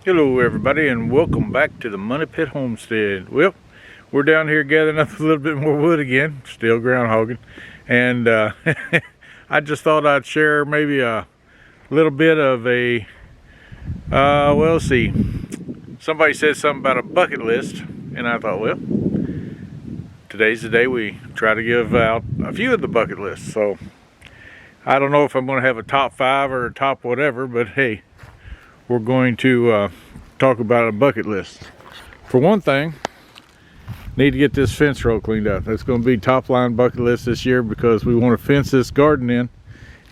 Hello everybody, and welcome back to the Moneypit Homestead. Well, we're down here gathering up a little bit more wood again, still groundhogging, and I just thought I'd share maybe a little bit of a, well, let's see, somebody said something about a bucket list, and I thought, well, today's the day we try to give out a few of the bucket lists. So I don't know if I'm going to have a top 5 or a top whatever, but hey, we're going to talk about a bucket list. For one thing, need to get this fence row cleaned up. That's going to be top line bucket list this year, because we want to fence this garden in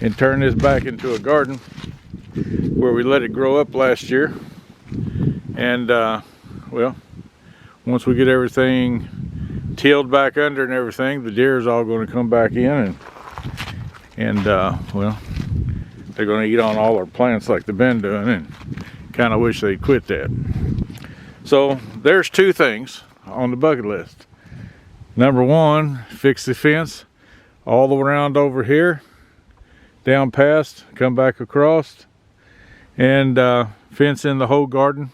and turn this back into a garden where we let it grow up last year. And well, once we get everything tilled back under and everything, the deer is all going to come back in and well, they're going to eat on all our plants like they've been doing, and kind of wish they'd quit that. So there's 2 things on the bucket list. Number 1, fix the fence all the way around over here, down past, come back across, and fence in the whole garden,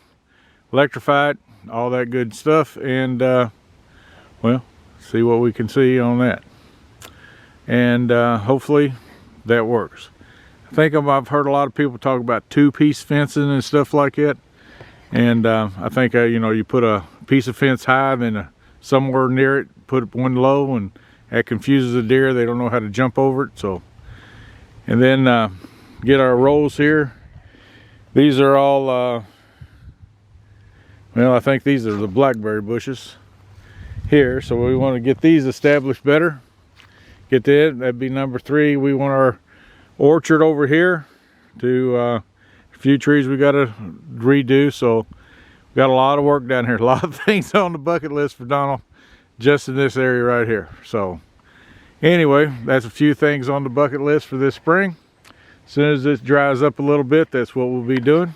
electrify it, all that good stuff, and well, see what we can see on that. And hopefully that works. I think I've heard a lot of people talk about 2-piece fencing and stuff like that, and I think you know, you put a piece of fence high, then somewhere near it put one low, and that confuses the deer. They don't know how to jump over it. So, and then get our rows here. These are all well, I think these are the blackberry bushes here, so we want to get these established better. Get that. That'd be number 3. We want our orchard over here to a few trees we got to redo. So we got a lot of work down here, a lot of things on the bucket list for Donald just in this area right here. So anyway, that's a few things on the bucket list for this spring. As soon as this dries up a little bit, that's what we'll be doing.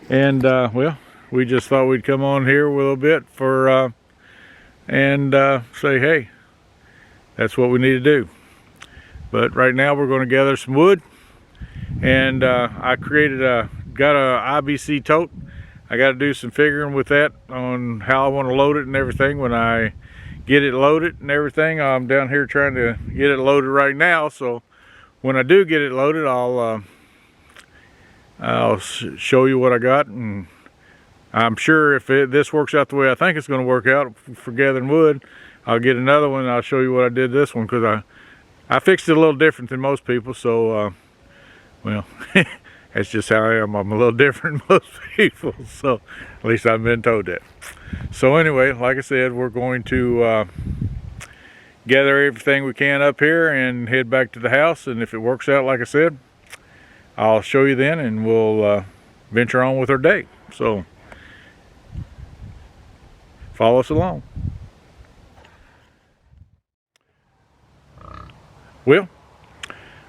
And well, we just thought we'd come on here a little bit for and say, hey, that's what we need to do. But right now we're going to gather some wood, and I got a IBC tote. I got to do some figuring with that on how I want to load it and everything. When I get it loaded and everything, I'm down here trying to get it loaded right now. So when I do get it loaded, I'll show you what I got, and I'm sure if this works out the way I think it's going to work out for gathering wood, I'll get another one and I'll show you what I did this one, because I fixed it a little different than most people. So well, that's just how I am. I'm a little different than most people, so at least I've been told that. So anyway, like I said, we're going to gather everything we can up here and head back to the house, and if it works out like I said, I'll show you then, and we'll venture on with our day. So follow us along. Well,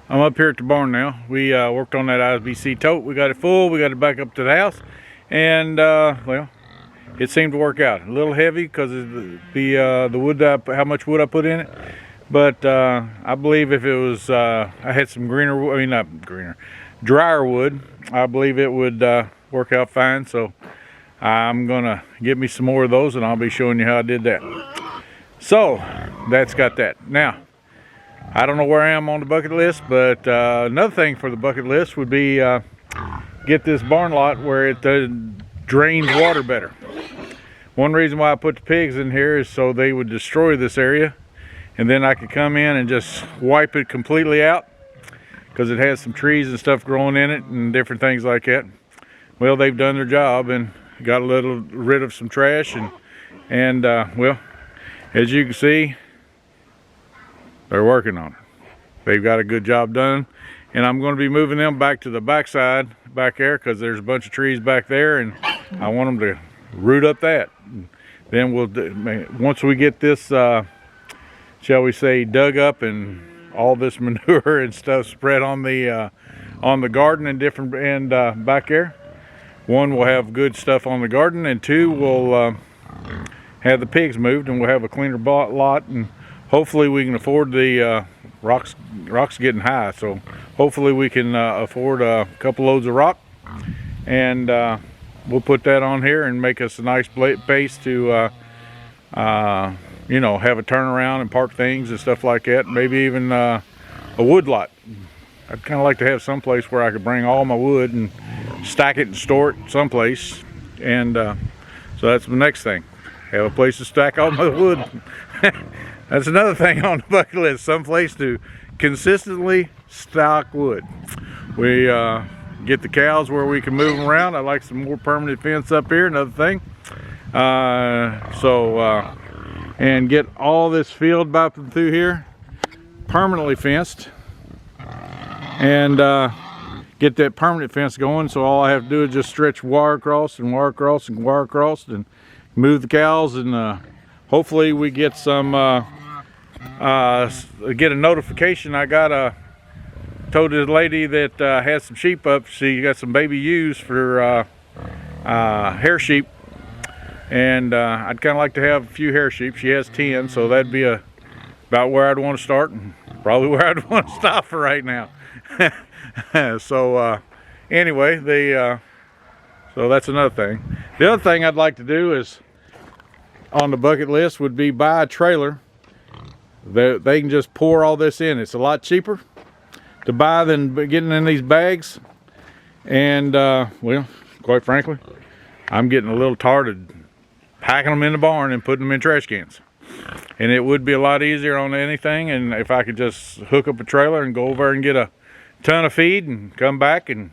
I'm up here at the barn now. We worked on that IBC tote. We got it full. We got it back up to the house, and well, it seemed to work out. A little heavy because of the wood, how much wood I put in it. But I believe if it was, I had some drier wood, I believe it would work out fine. So I'm gonna get me some more of those, and I'll be showing you how I did that. So that's got that. Now, I don't know where I am on the bucket list, but another thing for the bucket list would be get this barn lot where it drains water better. One reason why I put the pigs in here is so they would destroy this area, and then I could come in and just wipe it completely out, because it has some trees and stuff growing in it and different things like that. Well, they've done their job and got a little rid of some trash, and well, as you can see, they're working on it. They've got a good job done, and I'm going to be moving them back to the backside back there, because there's a bunch of trees back there, and I want them to root up that. Then we'll once we get this shall we say dug up and all this manure and stuff spread on the garden and different, and back there, 1, we'll have good stuff on the garden, and 2, we'll have the pigs moved, and we'll have a cleaner lot, and hopefully we can afford the rocks getting high, so hopefully we can afford a couple loads of rock, and we'll put that on here and make us a nice base to you know, have a turnaround and park things and stuff like that. Maybe even a wood lot. I'd kind of like to have some place where I could bring all my wood and stack it and store it someplace. And so that's the next thing. Have a place to stack all my wood. That's another thing on the bucket list. Some place to consistently stock wood. We get the cows where we can move them around. I like some more permanent fence up here, another thing. And get all this field bopping through here permanently fenced, and get that permanent fence going. So all I have to do is just stretch wire across and wire across and wire across and move the cows, and hopefully we get some get a notification. I got told this lady that has some sheep up. She got some baby ewes for hair sheep, and I'd kind of like to have a few hair sheep. She has 10, so that'd be about where I'd want to start, and probably where I'd want to stop for right now. So anyway, so that's another thing. The other thing I'd like to do is, on the bucket list, would be buy a trailer that they can just pour all this in. It's a lot cheaper to buy than getting in these bags, and well, quite frankly, I'm getting a little tired of packing them in the barn and putting them in trash cans. And it would be a lot easier on anything, and if I could just hook up a trailer and go over and get a ton of feed and come back, and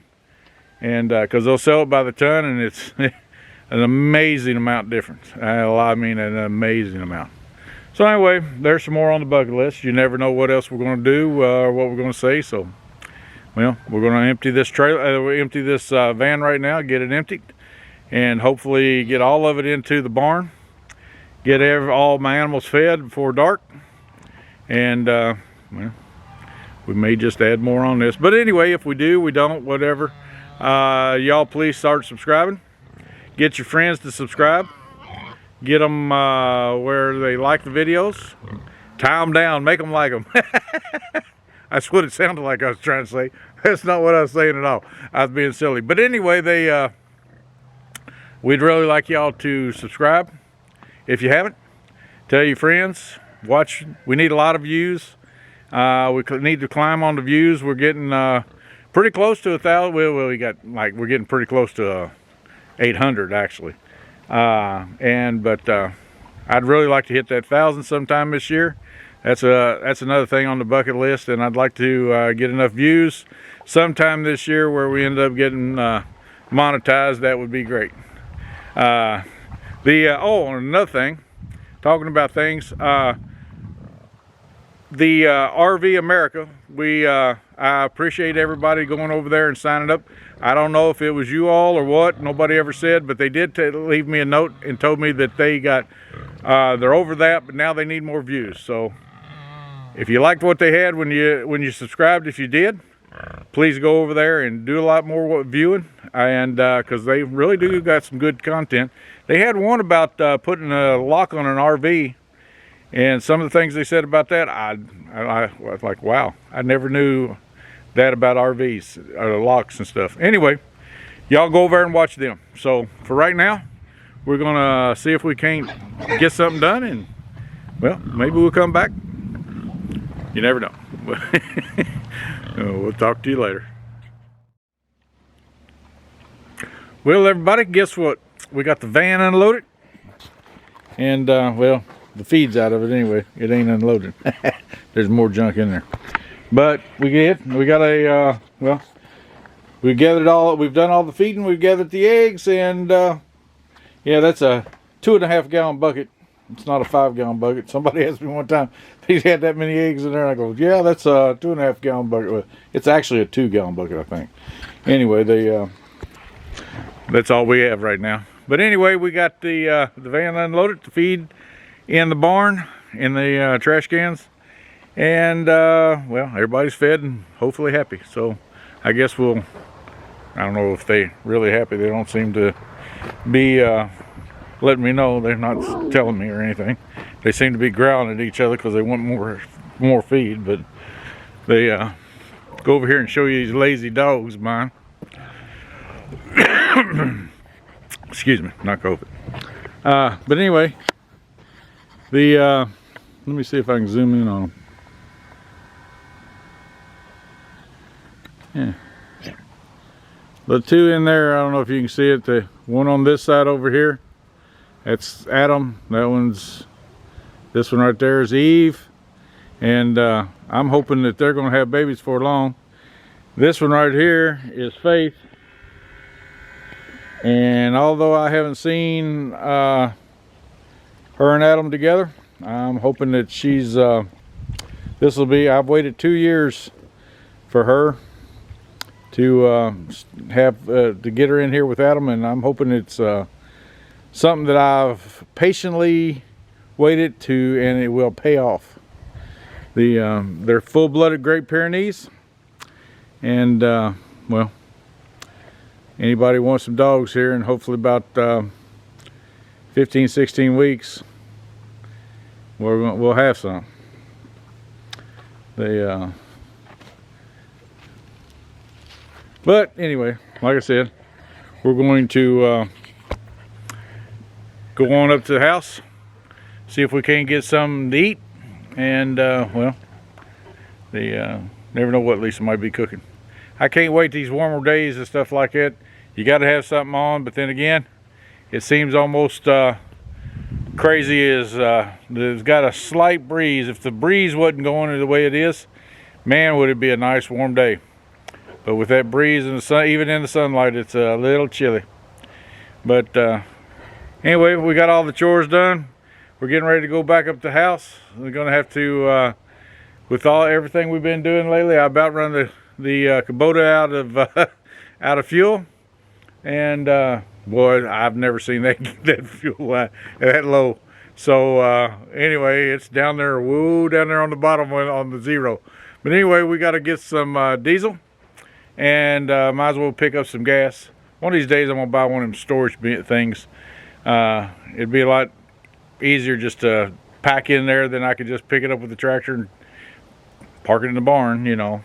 because they'll sell it by the ton, and it's an amazing amount difference. I mean, an amazing amount. So anyway, there's some more on the bucket list. You never know what else we're going to do or what we're going to say. So, well, we're going to empty this trailer, empty this van right now, get it emptied, and hopefully get all of it into the barn. Get all my animals fed before dark, and well, we may just add more on this. But anyway, if we do, we don't, whatever. Y'all please start subscribing. Get your friends to subscribe. Get them where they like the videos. Tie them down, make them like them. That's what it sounded like I was trying to say. That's not what I was saying at all. I was being silly. But anyway, we'd really like y'all to subscribe. If you haven't, tell your friends. Watch. We need a lot of views. We need to climb on the views. We're getting pretty close to 1,000. Well, we're getting pretty close to 800 actually. But I'd really like to hit that 1,000 sometime this year. That's another thing on the bucket list, and I'd like to get enough views sometime this year where we end up getting monetized. That would be great. Oh, another thing, talking about things, the RV America, I appreciate everybody going over there and signing up. I don't know if it was you all or what, nobody ever said, but they did leave me a note and told me that they got, they're over that, but now they need more views. So if you liked what they had when you subscribed, if you did, please go over there and do a lot more viewing, and because they really do got some good content. They had one about putting a lock on an RV, and some of the things they said about that, I was like, wow, I never knew that about RVs, locks and stuff. Anyway, y'all go over and watch them. So for right now, we're gonna see if we can't get something done, and well, maybe we'll come back. You never know. We'll talk to you later. Well, everybody, guess what? We got the van unloaded, and well, the feed's out of it anyway. It ain't unloaded. There's more junk in there. But we got a well, we gathered all, we've done all the feeding, we've gathered the eggs, and yeah, that's a 2.5 gallon bucket. It's not a 5 gallon bucket. Somebody asked me one time, he's had that many eggs in there. I go, yeah, that's a 2.5 gallon bucket. It's actually a 2 gallon bucket, I think. Anyway, that's all we have right now. But anyway, we got the van unloaded, the feed in the barn, in the trash cans. And well, everybody's fed and hopefully happy. So I guess I don't know if they really happy. They don't seem to be letting me know. They're not telling me or anything. They seem to be growling at each other because they want more feed. But they go over here and show you these lazy dogs of mine. Excuse me, not COVID. But anyway, let me see if I can zoom in on them. Yeah. The two in there, I don't know if you can see it. The one on this side over here, that's Adam. This one right there is Eve. And I'm hoping that they're going to have babies for long. This one right here is Faith. And although I haven't seen her and Adam together, I'm hoping that she's, I've waited 2 years for her to to get her in here with Adam, and I'm hoping it's something that I've patiently waited to, and it will pay off. They're full-blooded Great Pyrenees, and well, anybody wants some dogs here, and hopefully about 15-16 weeks we'll have some. But anyway, like I said, we're going to go on up to the house, see if we can't get something to eat, and well, never know what Lisa might be cooking. I can't wait these warmer days and stuff like that. You got to have something on, but then again, it seems almost crazy as there's got a slight breeze. If the breeze wasn't going the way it is, man, would it be a nice warm day. But with that breeze and the sun, even in the sunlight, it's a little chilly. But anyway, we got all the chores done. We're getting ready to go back up to the house. We're gonna have to, with everything we've been doing lately, I about run the Kubota out of fuel, and boy, I've never seen that fuel that low. So anyway, it's down there, woo, down there on the bottom on the zero. But anyway, we got to get some diesel, and might as well pick up some gas. One of these days, I'm gonna buy one of them storage things. It'd be a lot easier just to pack in there than I could just pick it up with the tractor and park it in the barn, you know.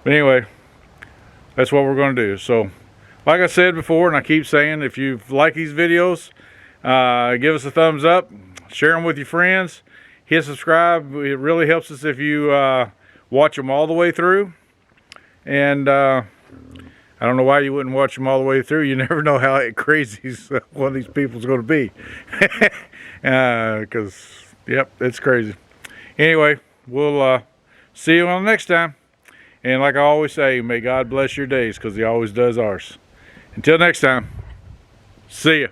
But anyway, that's what we're going to do. So like I said before, and I keep saying, if you like these videos, give us a thumbs up, share them with your friends, hit subscribe. It really helps us if you watch them all the way through. And I don't know why you wouldn't watch them all the way through. You never know how crazy one of these people's going to be. Because yep, it's crazy. Anyway, we'll see you on the next time. And like I always say, may God bless your days, because he always does ours. Until next time, see ya.